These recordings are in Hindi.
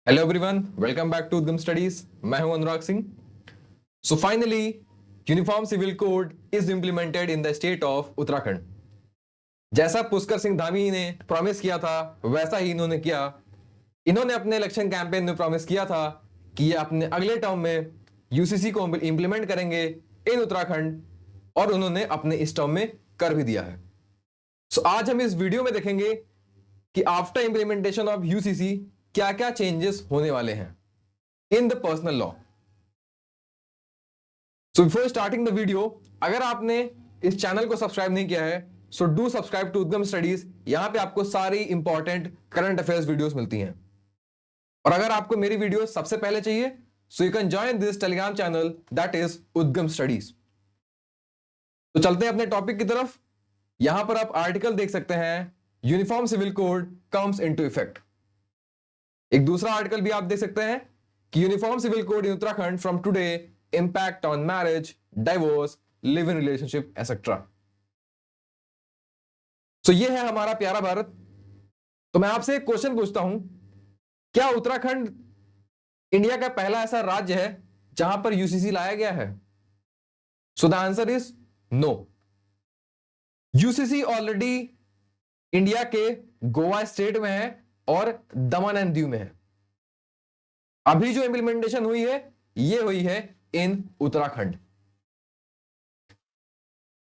Hello everyone, welcome back to Udgam studies. मैं हूं Anurag Singh. So finally uniform civil code is implemented in the state of Uttarakhand. जैसा पुष्कर सिंह धामी ने प्रॉमिस किया था वैसा ही इन्होंने किया। इन्होंने अपने इलेक्शन कैंपेन में प्रॉमिस किया था कि ये अपने अगले टर्म में यूसीसी को इंप्लीमेंट करेंगे इन उत्तराखंड, और उन्होंने अपने इस टर्म में कर भी दिया है। सो आज हम इस वीडियो में देखेंगे कि आफ्टर इंप्लीमेंटेशन ऑफ यूसीसी क्या क्या चेंजेस होने वाले हैं in the personal law. So before starting the video, अगर आपने इस चैनल को सब्सक्राइब नहीं किया है so do subscribe to Udgam studies. यहां पे आपको सारी इंपॉर्टेंट करंट अफेयर्स वीडियोस मिलती हैं। और अगर आपको मेरी वीडियो सबसे पहले चाहिए so you can join this Telegram channel that is उद्गम स्टडीज। तो चलते हैं अपने टॉपिक की तरफ। यहां पर आप आर्टिकल देख सकते हैं, uniform civil code comes into effect. एक दूसरा आर्टिकल भी आप देख सकते हैं कि uniform civil code in Uttarakhand from today, impact on marriage, divorce, live in relationship etcetera. तो ये है हमारा प्यारा भारत। तो मैं आपसे एक क्वेश्चन पूछता हूं, क्या उत्तराखंड इंडिया का पहला ऐसा राज्य है जहां पर यूसीसी लाया गया है? So the answer is no. UCC already India के गोवा स्टेट में है और दमन एंड दीव में है। अभी जो इंप्लीमेंटेशन हुई है ये हुई है इन उत्तराखंड।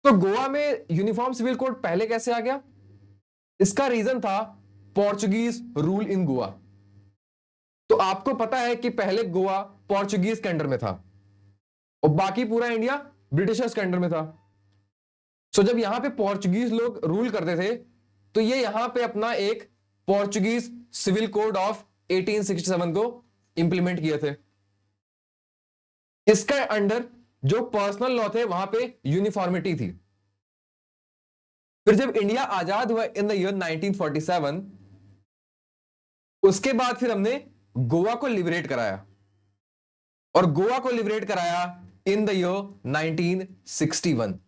तो गोवा में यूनिफॉर्म सिविल कोड पहले कैसे आ गया? इसका रीजन था पोर्चुगीज रूल इन गोवा। तो आपको पता है कि पहले गोवा पोर्चुगीज के अंडर में था और बाकी पूरा इंडिया ब्रिटिशर्स के अंडर में था। सो जब यहां पे पोर्चुगीज लोग रूल करते थे तो ये यहां पे अपना एक पोर्चुगीज सिविल कोड ऑफ 1867 को इंप्लीमेंट किए थे। इसके अंडर जो पर्सनल लॉ थे वहां पे यूनिफॉर्मिटी थी। फिर जब इंडिया आजाद हुआ इन द ईयर 1947, उसके बाद फिर हमने गोवा को लिबरेट कराया, और गोवा को लिबरेट कराया in the year 1961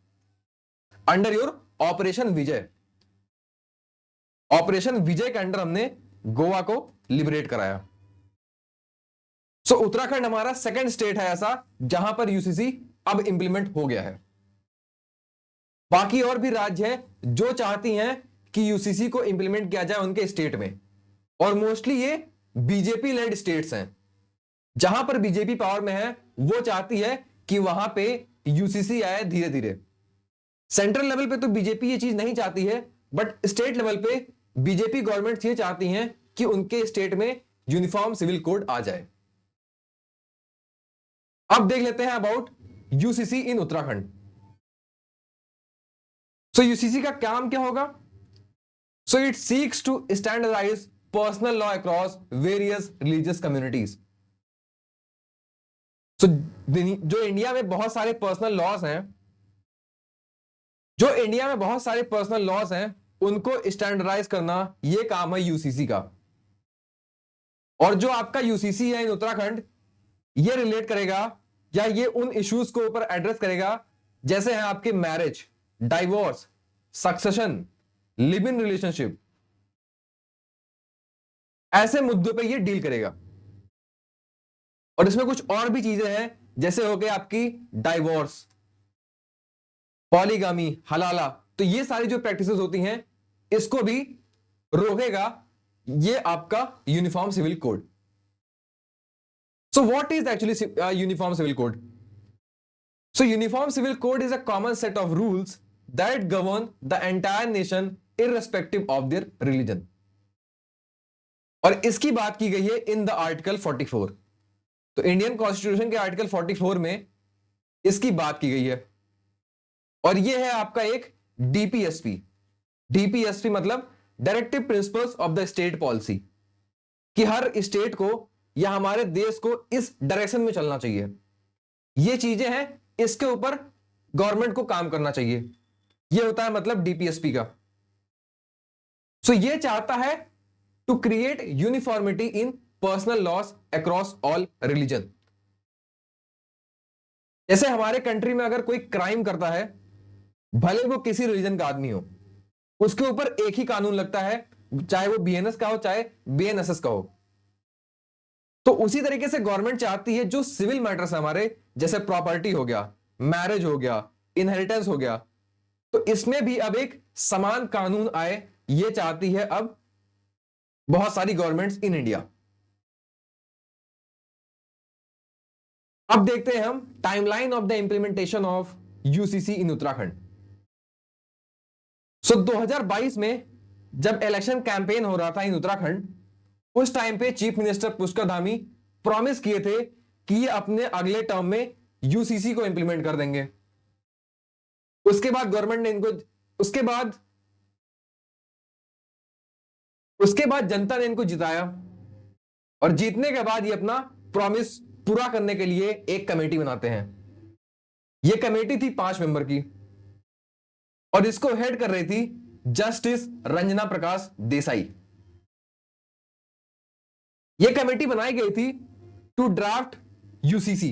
under your operation Vijay. Operation Vijay के अंडर हमने गोवा को लिबरेट कराया। सो उत्तराखंड हमारा सेकंड स्टेट है ऐसा जहां पर यूसीसी अब इंप्लीमेंट हो गया है। बाकी और भी राज्य हैं जो चाहती हैं कि यूसीसी को इंप्लीमेंट किया जाए उनके स्टेट में, और मोस्टली ये बीजेपी लेड स्टेट्स हैं। जहां पर बीजेपी पावर में है वो चाहती है कि वहां पे यूसीसी आए धीरे धीरे। सेंट्रल लेवल पे तो बीजेपी ये चीज नहीं चाहती है, बट स्टेट लेवल पे बीजेपी गवर्नमेंट ये चाहती हैं कि उनके स्टेट में यूनिफॉर्म सिविल कोड आ जाए। अब देख लेते हैं about UCC in Uttarakhand. So UCC का काम क्या होगा? So it seeks to standardize personal law across various religious communities. So जो इंडिया में बहुत सारे पर्सनल लॉज हैं, जो इंडिया में बहुत सारे पर्सनल लॉज हैं उनको स्टैंडर्डाइज करना यह काम है यूसीसी का। और जो आपका यूसीसी है इन उत्तराखंड, ये रिलेट करेगा या ये उन इश्यूज को ऊपर एड्रेस करेगा जैसे हैं आपके marriage, divorce, succession, live in relationship. ऐसे मुद्दों पे ये डील करेगा। और इसमें कुछ और भी चीजें हैं जैसे हो गए आपकी डाइवोर्स, पॉलीगामी, हलाला। तो ये सारी जो प्रैक्टिसेस होती हैं इसको भी रोकेगा ये आपका uniform civil code. So what is actually uniform civil code? So uniform civil code is a common set of rules that govern the entire nation irrespective of their religion. और इसकी बात की गई है इन द आर्टिकल 44। तो इंडियन कॉन्स्टिट्यूशन के आर्टिकल 44 में इसकी बात की गई है। और यह है आपका एक डीपीएसपी। डीपीएसपी मतलब directive principles of the state policy, कि हर स्टेट को या हमारे देश को इस डायरेक्शन में चलना चाहिए। ये चीजें हैं, इसके ऊपर गवर्नमेंट को काम करना चाहिए। ये होता है मतलब डीपीएसपी का। सो ये चाहता है to create uniformity in personal laws across all religion. जैसे हमारे कंट्री में अगर कोई क्राइम करता है, भले वो किसी रिलीजन का आदमी हो, उसके ऊपर एक ही कानून लगता है, चाहे वो बीएनएस का हो चाहे बीएनएसएस का हो। तो उसी तरीके से गवर्नमेंट चाहती है जो सिविल मैटर्स हमारे, जैसे प्रॉपर्टी हो गया, मैरिज हो गया, इनहेरिटेंस हो गया, तो इसमें भी अब एक समान कानून आए, ये चाहती है अब बहुत सारी गवर्नमेंट्स इन इंडिया। अब देखते हैं हम timeline of the implementation of UCC in Uttarakhand. 2022 में जब इलेक्शन कैंपेन हो रहा था इन उत्तराखंड, उस टाइम पे chief minister Pushkar Dhami promise किए थे कि ये अपने अगले टर्म में यूसीसी को इंप्लीमेंट कर देंगे। उसके बाद गवर्नमेंट ने इनको उसके बाद जनता ने इनको जिताया, और जीतने के बाद ये अपना प्रॉमिस पूरा करने के लिए एक कमेटी बनाते हैं। ये कमेटी थी 5 मेंबर की, और इसको हेड कर रही थी जस्टिस रंजना प्रकाश देसाई। ये कमेटी बनाई गई थी टू ड्राफ्ट यूसीसी,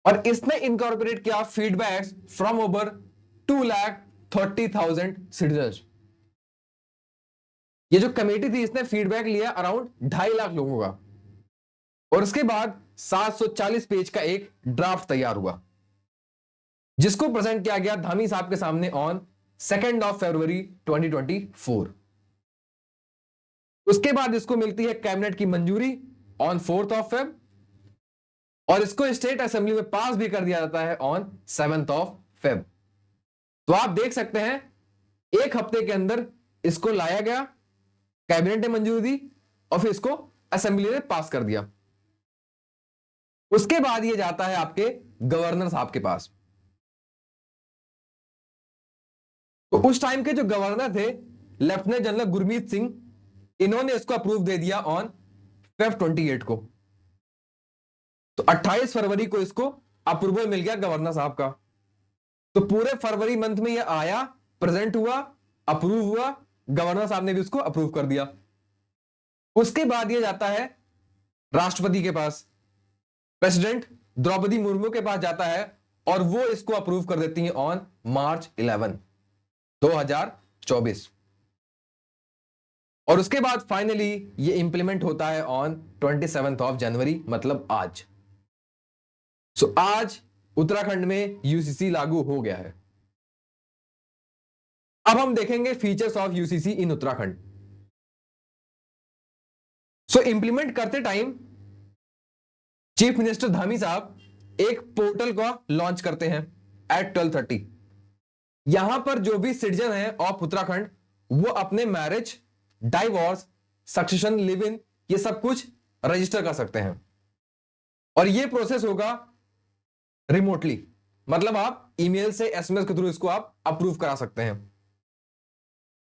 और इसने इनकॉर्पोरेट किया फीडबैक्स फ्रॉम ओवर 2,30,000 सिटीजन्स। ये जो कमेटी थी इसने फीडबैक लिया अराउंड 2.5 लाख लोगों का, और उसके बाद 740 पेज का एक ड्राफ्ट तैयार हुआ, जिसको प्रेजेंट किया गया धामी साहब के सामने ऑन 2 फरवरी 2024। उसके बाद इसको मिलती है कैबिनेट की मंजूरी ऑन 4 फेब, और इसको स्टेट असेंबली में पास भी कर दिया जाता है ऑन 7 फेब। तो आप देख सकते हैं 1 हफ्ते के अंदर इसको लाया गया, कैबिनेट ने मंजूरी दी, और फिर इसको असेंबली ने पास कर दिया। उसके बाद ये जाता है आपके गवर्नर साहब के पास। तो उस टाइम के जो गवर्नर थे लेफ्टिनेंट जनरल गुरमीत सिंह, इन्होंने इसको अप्रूव दे दिया ऑन फेब 28 को। तो 28 फरवरी को इसको अप्रूवल मिल गया गवर्नर साहब का। तो पूरे फरवरी मंथ में ये आया, प्रेजेंट हुआ, अप्रूव हुआ, गवर्नर साहब ने भी उसको अप्रूव कर दिया। उसके बाद ये जाता है राष्ट्रपति के पास, प्रेसिडेंट द्रौपदी मुर्मू के पास जाता है, और वो इसको अप्रूव कर देती हैं ऑन मार्च 11, 2024। और उसके बाद फाइनली ये इंप्लीमेंट होता है ऑन 27 जनवरी, मतलब आज। आज उत्तराखंड में यूसीसी लागू हो गया है। अब हम देखेंगे features of UCC in Uttarakhand. Implement करते टाइम चीफ मिनिस्टर धामी साहब एक पोर्टल का लॉन्च करते हैं एट 12:30। यहां पर जो भी सिटीजन है ऑफ उत्तराखंड, वो अपने marriage, divorce, succession, live in, ये सब कुछ रजिस्टर कर सकते हैं, और ये प्रोसेस होगा रिमोटली, मतलब आप ईमेल से, एसएमएस के थ्रू इसको आप अप्रूव करा सकते हैं।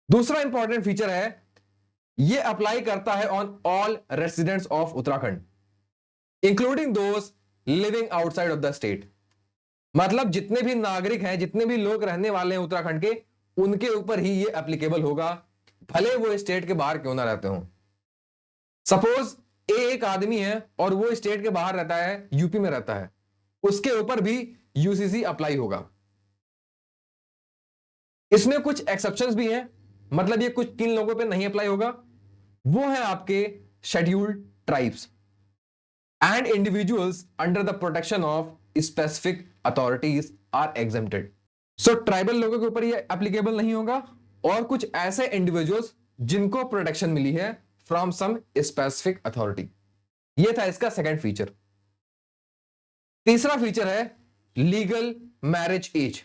दूसरा इंपॉर्टेंट फीचर है, ये अप्लाई करता है on all residents of Uttarakhand, including those living outside of the state. मतलब जितने भी नागरिक हैं, जितने भी लोग रहने वाले हैं उत्तराखंड के, उनके ऊपर ही ये एप्लीकेबल होगा, भले वो स्टेट के बाहर क्यों ना रहते हो। सपोज एक आदमी है और वो स्टेट के बाहर रहता है, यूपी में रहता है, उसके ऊपर भी यूसीसी अप्लाई होगा। इसमें कुछ एक्सेप्शंस भी हैं, मतलब ये कुछ किन लोगों पे नहीं अप्लाई होगा, वो है आपके scheduled tribes and individuals under the protection of specific authorities are exempted. Tribal लोगों के ऊपर ये एप्लीकेबल नहीं होगा, और कुछ ऐसे इंडिविजुअल्स जिनको प्रोटेक्शन मिली है फ्रॉम सम स्पेसिफिक अथॉरिटी। ये था इसका सेकंड फीचर। तीसरा फीचर है लीगल मैरिज एज।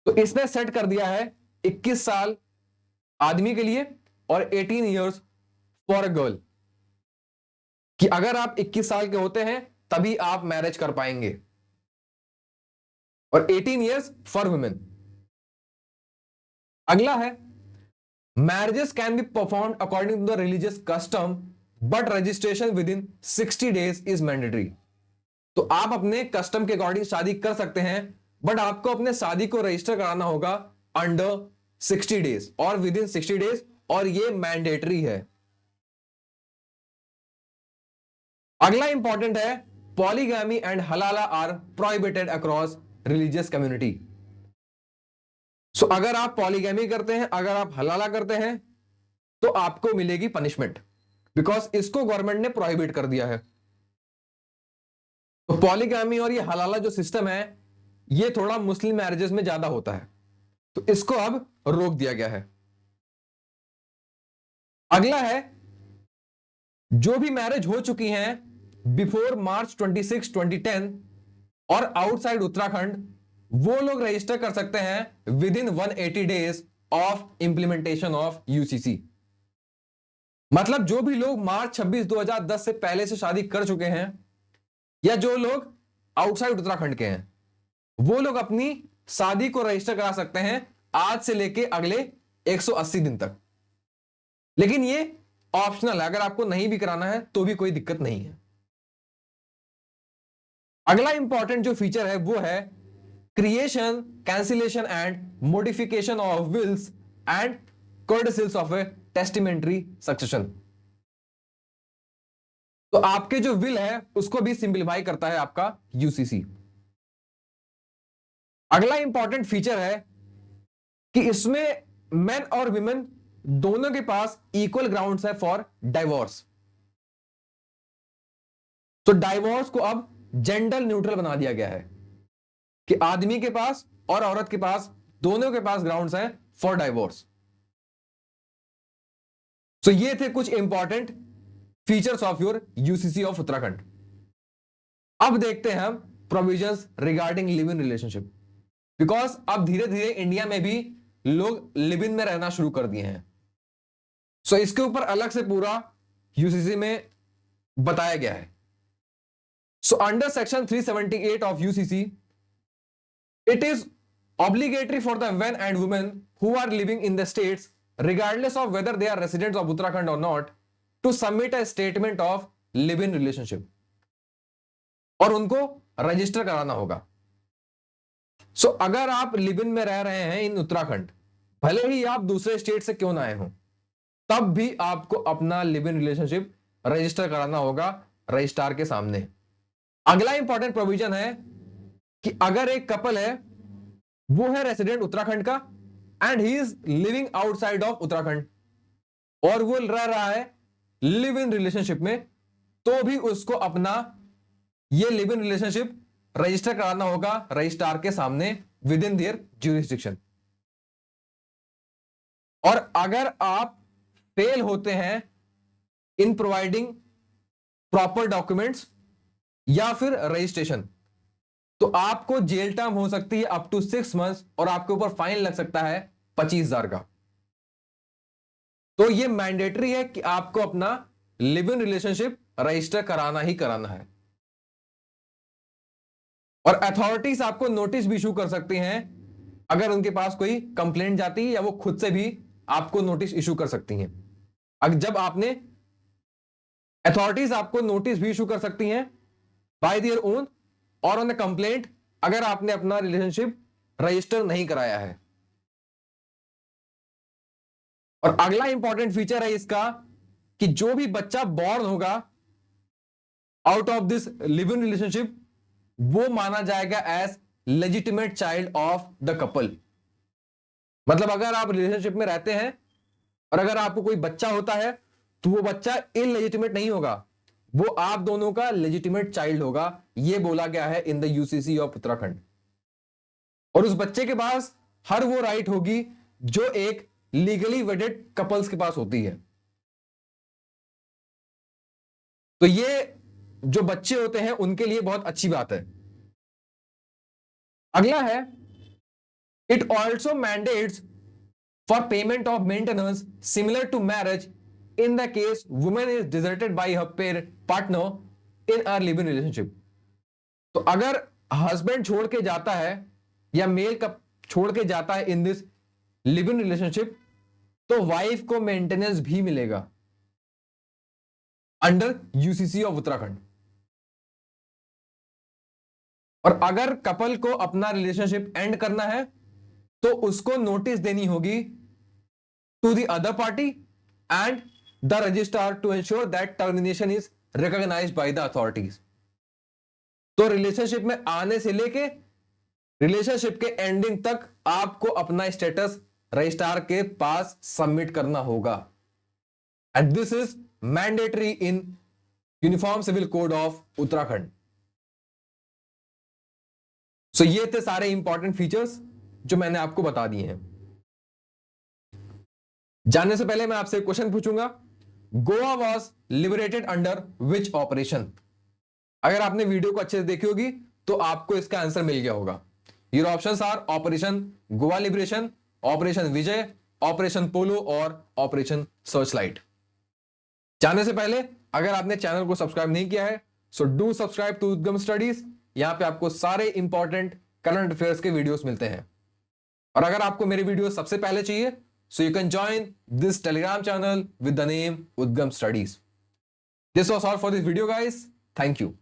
तो इसने सेट कर दिया है 21 साल आदमी के लिए और 18 इयर्स फॉर अ गर्ल, कि अगर आप 21 साल के होते हैं तभी आप मैरिज कर पाएंगे, और 18 इयर्स फॉर वुमेन। अगला है marriages can be performed according to the religious custom, but registration within 60 days is mandatory. तो आप अपने कस्टम के अकॉर्डिंग शादी कर सकते हैं, बट आपको अपने शादी को रजिस्टर कराना होगा अंडर 60 डेज और विद इन 60 डेज, और ये मैंडेटरी है। अगला इंपॉर्टेंट है polygamy and halala are prohibited across religious community. अगर आप पॉलीगैमी करते हैं, अगर आप हलाला करते हैं, तो आपको मिलेगी पनिशमेंट। बिकॉज इसको गवर्नमेंट ने प्रोहिबिट कर दिया है। तो पॉलीगैमी और ये हलाला जो सिस्टम है ये थोड़ा मुस्लिम मैरिजेस में ज्यादा होता है, तो इसको अब रोक दिया गया है। अगला है, जो भी मैरिज हो चुकी हैं बिफोर मार्च 26, 2010 और आउटसाइड उत्तराखंड, वो लोग रजिस्टर कर सकते हैं with in 180 days of implementation of UCC. मतलब जो भी लोग मार्च 26, 2010 से पहले से शादी कर चुके हैं या जो लोग आउटसाइड उत्तराखंड के हैं, वो लोग अपनी शादी को रजिस्टर करा सकते हैं आज से लेके अगले 180 दिन तक। लेकिन ये ऑप्शनल है, अगर आपको नहीं भी कराना है तो भी कोई दिक्कत नहीं है। अगला इंपॉर्टेंट जो फीचर है वो है creation, cancellation and modification of wills and codicils of a testamentary succession. तो आपके जो विल है उसको भी सिंप्लीफाई करता है आपका यूसीसी। अगला इंपॉर्टेंट फीचर है कि इसमें मेन और विमेन दोनों के पास इक्वल ग्राउंड्स है फॉर डाइवोर्स। तो डाइवोर्स को अब जेंडर न्यूट्रल बना दिया गया है कि आदमी के पास और औरत के पास दोनों के पास ग्राउंड्स हैं फॉर डाइवोर्स। तो ये थे कुछ important features of your UCC of Uttarakhand. अब देखते हैं हम provisions regarding live in relationship, because अब धीरे धीरे इंडिया में भी लोग लिव इन में रहना शुरू कर दिए हैं। सो इसके ऊपर अलग से पूरा यूसीसी में बताया गया है। So under section 378 of UCC, it is obligatory for the men and women who are living in the states, regardless of whether they are residents of Uttarakhand or not, to submit a statement of live-in relationship, और उनको रजिस्टर कराना होगा। सो अगर आप लिव इन में रह रहे हैं इन उत्तराखंड, भले ही आप दूसरे स्टेट से क्यों ना आए हो, तब भी आपको अपना लिव इन रिलेशनशिप रजिस्टर कराना होगा रजिस्ट्रार के सामने। अगला इंपॉर्टेंट प्रोविजन है कि अगर एक कपल है, वो है रेसिडेंट उत्तराखंड का and he is living outside of Uttarakhand, और वो रह रहा है लिव इन रिलेशनशिप में, तो भी उसको अपना ये लिव इन रिलेशनशिप रजिस्टर कराना होगा रजिस्ट्रार के सामने विद इन देयर ज्यूरिसडिक्शन। और अगर आप फेल होते हैं इन प्रोवाइडिंग प्रॉपर डॉक्यूमेंट्स या फिर रजिस्ट्रेशन, तो आपको जेल टर्म हो सकती है अप टू 6 months और आपके ऊपर फाइन लग सकता है 25,000 का। तो ये मैंडेटरी है कि आपको अपना लिव इन रिलेशनशिप रजिस्टर कराना ही कराना है। और अथॉरिटीज आपको नोटिस भी इशू कर सकती हैं अगर उनके पास कोई कंप्लेंट जाती है, या वो खुद से भी आपको नोटिस इशू कर सकती हैं। अगर जब आपने अथॉरिटीज आपको नोटिस भी इशू कर सकती हैं बाय देयर ओन और ऑन द कंप्लेंट, अगर आपने अपना रिलेशनशिप रजिस्टर नहीं कराया है। और अगला इंपॉर्टेंट फीचर है इसका कि जो भी बच्चा बॉर्न होगा out of this live in relationship, वो माना जाएगा as legitimate child of the couple. मतलब अगर आप रिलेशनशिप में रहते हैं और अगर आपको कोई बच्चा होता है, तो वो बच्चा इनलेजिटिमेट नहीं होगा, वो आप दोनों का लेजिटिमेट चाइल्ड होगा। ये बोला गया है in the UCC of Uttarakhand. और उस बच्चे के पास हर वो राइट होगी जो एक लीगली वेडेड कपल्स के पास होती है। तो ये जो बच्चे होते हैं उनके लिए बहुत अच्छी बात है। अगला है, it also mandates for payment of maintenance similar to marriage in the case woman is deserted by her partner in a live-in relationship। तो अगर हस्बैंड छोड़ के जाता है या मेल का छोड़ के जाता है in this live in relationship, तो वाइफ को मेंटेनेंस भी मिलेगा अंडर यूसीसी ऑफ उत्तराखंड। और अगर कपल को अपना रिलेशनशिप एंड करना है तो उसको नोटिस देनी होगी to the other party and the registrar to ensure that termination is recognized by the authorities। तो रिलेशनशिप में आने से लेके रिलेशनशिप के एंडिंग तक आपको अपना स्टेटस रजिस्ट्रार के पास सबमिट करना होगा and this is mandatory in uniform civil code of Uttarakhand. So ये थे सारे इंपॉर्टेंट फीचर्स जो मैंने आपको बता दिए हैं। जानने से पहले मैं आपसे एक क्वेश्चन पूछूंगा, Goa was liberated under which operation? अगर आपने वीडियो को अच्छे से देखी होगी तो आपको इसका आंसर मिल गया होगा। Your options are operation Goa liberation, operation Vijay, operation polo और ऑपरेशन सर्चलाइट। जानने से पहले अगर आपने चैनल को सब्सक्राइब नहीं किया है so do subscribe to Udgam studies. यहां पे आपको सारे इंपॉर्टेंट करंट अफेयर्स के वीडियोस मिलते हैं। और अगर आपको मेरे वीडियो सबसे पहले चाहिए so you can join this Telegram channel with the name Udgam studies. This was all for this video guys, thank you.